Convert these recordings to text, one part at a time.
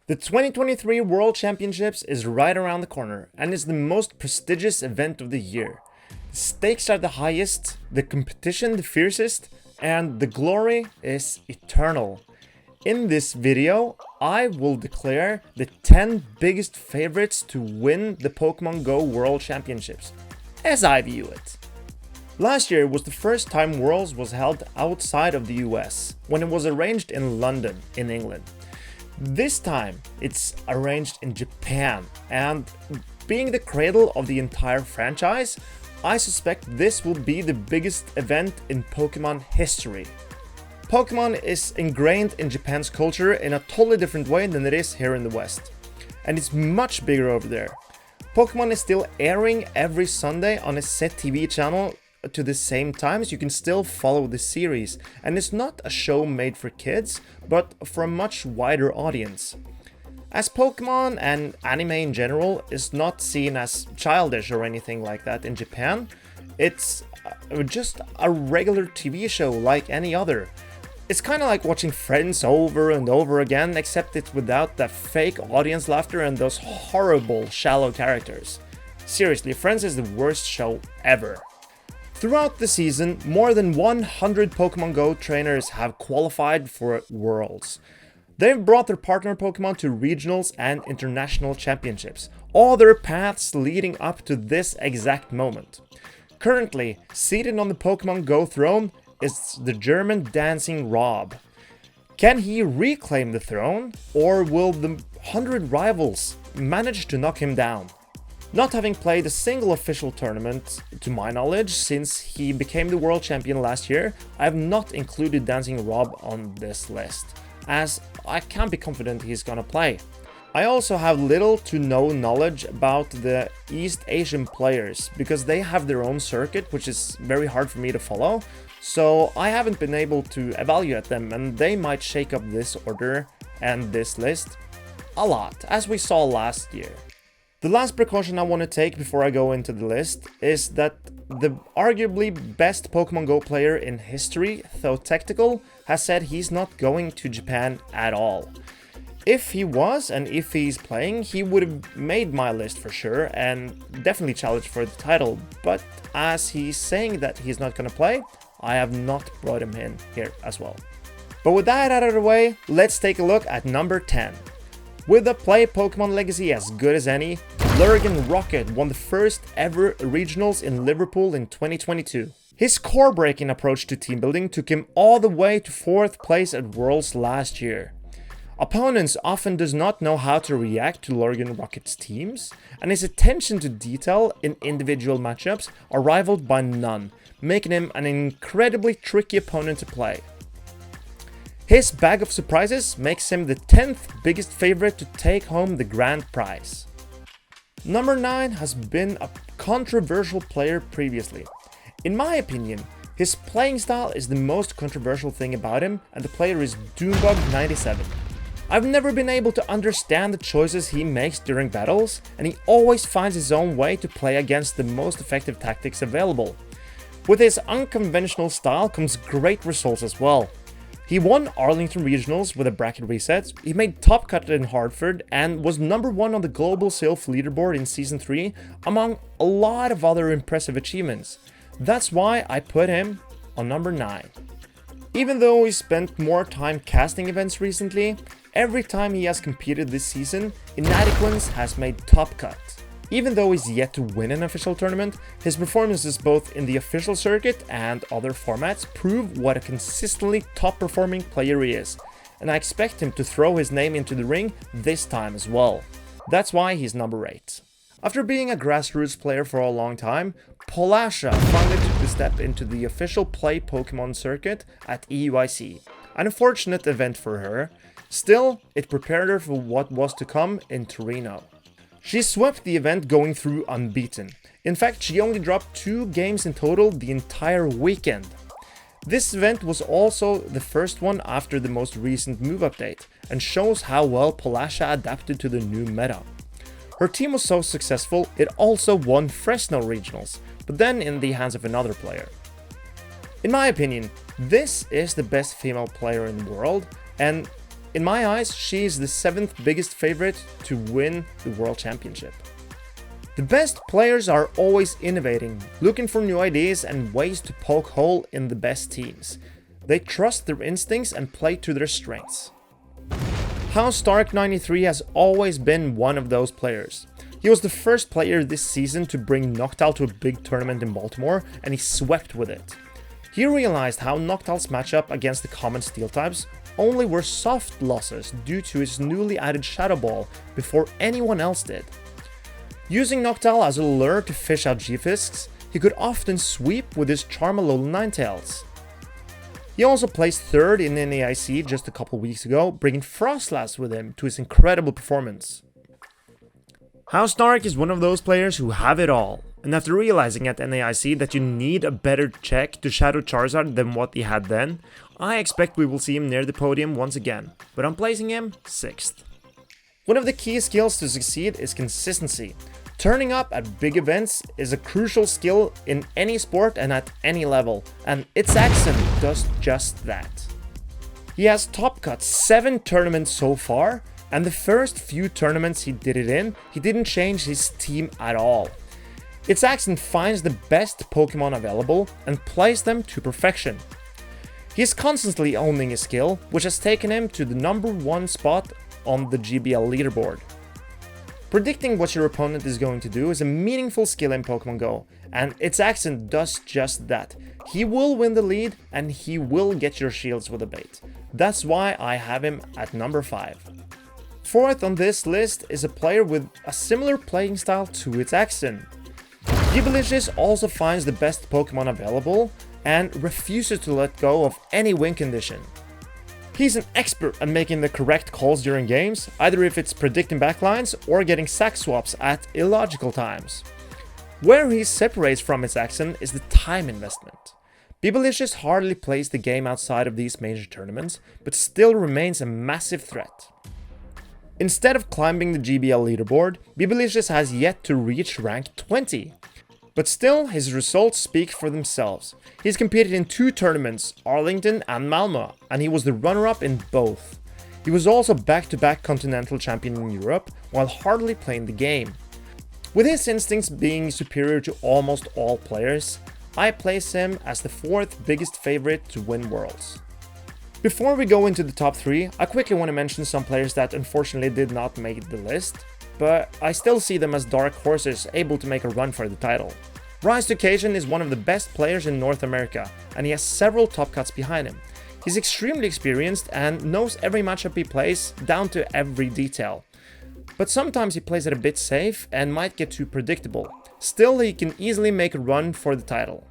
The 2023 World Championships is right around the corner and is the most prestigious event of the year. The stakes are the highest, the competition the fiercest, and the glory is eternal. In this video, I will declare the 10 biggest favorites to win the Pokemon Go World Championships, as I view it. Last year was the first time Worlds was held outside of the US, when it was arranged in London, in England. This time, it's arranged in Japan, and being the cradle of the entire franchise, I suspect this will be the biggest event in Pokemon history. Pokemon is ingrained in Japan's culture in a totally different way than it is here in the West, and it's much bigger over there. Pokemon is still airing every Sunday on a set TV channel to the same time, so you can still follow the series, and it's not a show made for kids, but for a much wider audience. As Pokemon and anime in general is not seen as childish or anything like that in Japan, it's just a regular TV show like any other. It's kind of like watching Friends over and over again, except it's without that fake audience laughter and those horrible, shallow characters. Seriously, Friends is the worst show ever. Throughout the season, more than 100 Pokemon Go trainers have qualified for Worlds. They've brought their partner Pokemon to regionals and international championships, all their paths leading up to this exact moment. Currently, seated on the Pokemon Go throne is the German dancing Rob. Can he reclaim the throne, or will the 100 rivals manage to knock him down? Not having played a single official tournament, to my knowledge, since he became the world champion last year, I have not included Dancing Rob on this list, as I can't be confident he's gonna play. I also have little to no knowledge about the East Asian players, because they have their own circuit, which is very hard for me to follow, so I haven't been able to evaluate them, and they might shake up this order and this list a lot, as we saw last year. The last precaution I want to take before I go into the list is that the arguably best Pokemon Go player in history, though tactical, has said he's not going to Japan at all. If he was, and if he's playing, he would have made my list for sure and definitely challenged for the title, but as he's saying that he's not going to play, I have not brought him in here as well. But with that out of the way, let's take a look at number 10. With a play Pokemon legacy as good as any, Lurgan Rocket won the first ever regionals in Liverpool in 2022. His core-breaking approach to team building took him all the way to 4th place at Worlds last year. Opponents often does not know how to react to Lurgan Rocket's teams, and his attention to detail in individual matchups are rivaled by none, making him an incredibly tricky opponent to play. His bag of surprises makes him the 10th biggest favorite to take home the grand prize. Number 9 has been a controversial player previously. In my opinion, his playing style is the most controversial thing about him, and the player is Doombug97. I've never been able to understand the choices he makes during battles, and he always finds his own way to play against the most effective tactics available. With his unconventional style comes great results as well. He won Arlington Regionals with a bracket reset, he made top cut in Hartford, and was number 1 on the Global Sylph leaderboard in Season 3, among a lot of other impressive achievements. That's why I put him on number 9. Even though he spent more time casting events recently, every time he has competed this season, Inadequance has made top cut. Even though he's yet to win an official tournament, his performances both in the official circuit and other formats prove what a consistently top-performing player he is, and I expect him to throw his name into the ring this time as well. That's why he's number 8. After being a grassroots player for a long time, Polasha finally took the step into the official play Pokemon circuit at EUIC. An unfortunate event for her, still, it prepared her for what was to come in Torino. She swept the event going through unbeaten. In fact, she only dropped 2 games in total the entire weekend. This event was also the first one after the most recent move update, and shows how well Polasha adapted to the new meta. Her team was so successful, it also won Fresno Regionals, but then in the hands of another player. In my opinion, this is the best female player in the world, and in my eyes, she is the 7th biggest favorite to win the World Championship. The best players are always innovating, looking for new ideas and ways to poke hole in the best teams. They trust their instincts and play to their strengths. House Stark 93 has always been one of those players. He was the first player this season to bring Noctowl to a big tournament in Baltimore, and he swept with it. He realized how Noctowl's matchup against the common steel types only were soft losses due to his newly added Shadow Ball before anyone else did. Using Noctowl as a lure to fish out G-Fisks, he could often sweep with his Charmalol Ninetales. He also placed 3rd in NAIC just a couple weeks ago, bringing Frostlass with him to his incredible performance. House Stark is one of those players who have it all, and after realizing at NAIC that you need a better check to Shadow Charizard than what he had then, I expect we will see him near the podium once again, but I'm placing him 6th. One of the key skills to succeed is consistency. Turning up at big events is a crucial skill in any sport and at any level, and its accent does just that. He has top cut 7 tournaments so far, and the first few tournaments he did it in, he didn't change his team at all. Its accent finds the best Pokemon available and plays them to perfection. He is constantly owning his skill, which has taken him to the number 1 spot on the GBL leaderboard. Predicting what your opponent is going to do is a meaningful skill in Pokemon Go, and its accent does just that. He will win the lead and he will get your shields with a bait. That's why I have him at number 5. 4th on this list is a player with a similar playing style to its accent. Gibilicious also finds the best Pokemon available and refuses to let go of any win condition. He's an expert at making the correct calls during games, either if it's predicting backlines or getting sack swaps at illogical times. Where he separates from his accent is the time investment. Gibilicious hardly plays the game outside of these major tournaments, but still remains a massive threat. Instead of climbing the GBL leaderboard, Gibilicious has yet to reach rank 20. But still, his results speak for themselves. He's competed in 2 tournaments, Arlington and Malmö, and he was the runner-up in both. He was also back-to-back continental champion in Europe, while hardly playing the game. With his instincts being superior to almost all players, I place him as the 4th biggest favorite to win Worlds. Before we go into the top 3, I quickly want to mention some players that unfortunately did not make the list, but I still see them as dark horses able to make a run for the title. Rise to Occasion is one of the best players in North America, and he has several top cuts behind him. He's extremely experienced and knows every matchup he plays down to every detail. But sometimes he plays it a bit safe and might get too predictable. Still, he can easily make a run for the title.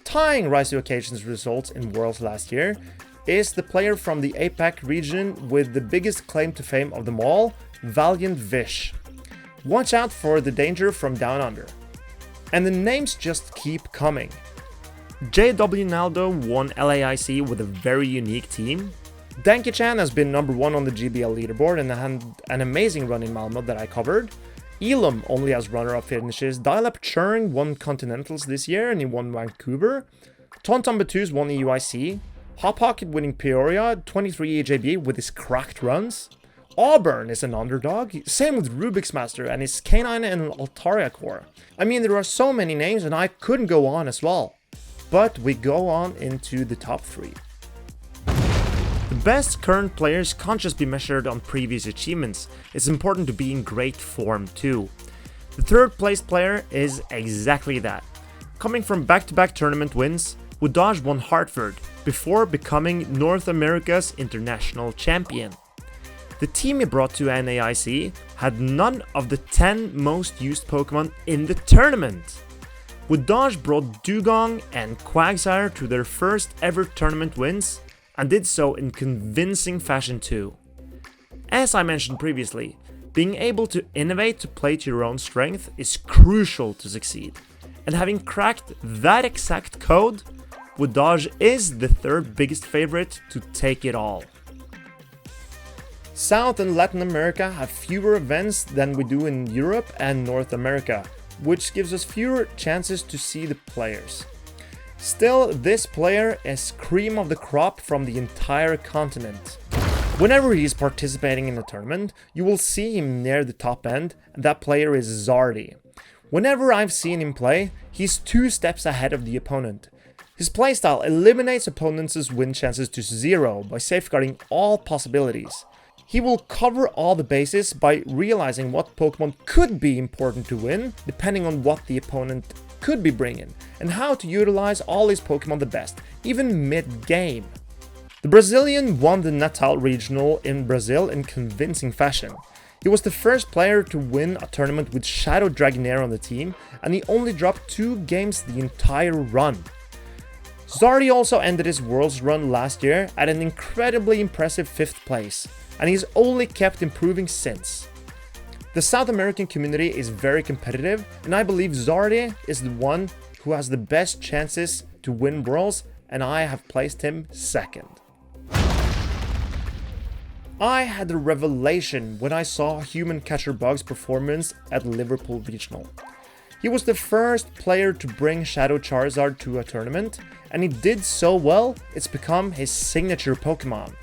Tying Rise to Occasion's results in Worlds last year is the player from the APAC region with the biggest claim to fame of them all, Valiant Vish. Watch out for the danger from down under. And the names just keep coming. JW Naldo won LAIC with a very unique team. Danky-chan has been number 1 on the GBL leaderboard and had an amazing run in Malmö that I covered. Elam only has runner-up finishes. Dial-Up Churn won Continentals this year and he won Vancouver. Tonton Batus won the UIC. Hot Pocket winning Peoria, 23 EJB with his cracked runs. Auburn is an underdog, same with Rubik's Master and his Canine and Altaria core. I mean, there are so many names and I couldn't go on as well. But we go on into the top 3. The best current players can't just be measured on previous achievements, it's important to be in great form too. The 3rd placed player is exactly that. Coming from back-to-back tournament wins, Woodage won Hartford before becoming North America's international champion. The team he brought to NAIC had none of the 10 most used Pokemon in the tournament. Woodage brought Dugong and Quagsire to their first ever tournament wins, and did so in convincing fashion too. As I mentioned previously, being able to innovate to play to your own strength is crucial to succeed, and having cracked that exact code, Woodage is the 3rd biggest favorite to take it all. South and Latin America have fewer events than we do in Europe and North America, which gives us fewer chances to see the players. Still, this player is cream of the crop from the entire continent. Whenever he is participating in a tournament, you will see him near the top end, and that player is Zardy. Whenever I've seen him play, he's 2 steps ahead of the opponent. His playstyle eliminates opponents' win chances to 0 by safeguarding all possibilities. He will cover all the bases by realizing what Pokemon could be important to win, depending on what the opponent could be bringing, and how to utilize all his Pokemon the best, even mid-game. The Brazilian won the Natal Regional in Brazil in convincing fashion. He was the first player to win a tournament with Shadow Dragonair on the team, and he only dropped 2 games the entire run. Zardy also ended his Worlds run last year at an incredibly impressive 5th place, and he's only kept improving since. The South American community is very competitive, and I believe Zardy is the one who has the best chances to win Worlds, and I have placed him 2nd. I had a revelation when I saw Human Catcher Bug's performance at Liverpool Regional. He was the first player to bring Shadow Charizard to a tournament, and he did so well, it's become his signature Pokemon.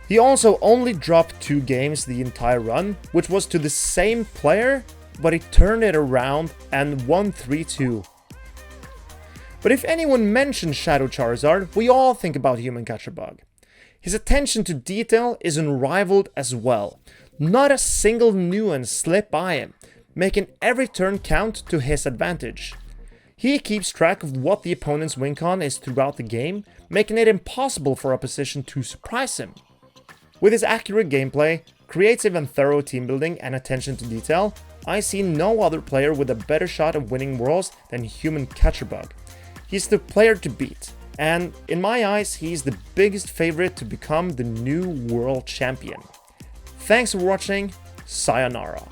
He also only dropped 2 games the entire run, which was to the same player, but he turned it around and won 3-2. But if anyone mentions Shadow Charizard, we all think about Human Catcher Bug. His attention to detail is unrivaled as well. Not a single nuance slip by him, making every turn count to his advantage. He keeps track of what the opponent's win con is throughout the game, making it impossible for opposition to surprise him. With his accurate gameplay, creative and thorough team building, and attention to detail, I see no other player with a better shot of winning Worlds than Human Catcher Bug. He's the player to beat, and in my eyes, he's the biggest favorite to become the new world champion. Thanks for watching, sayonara.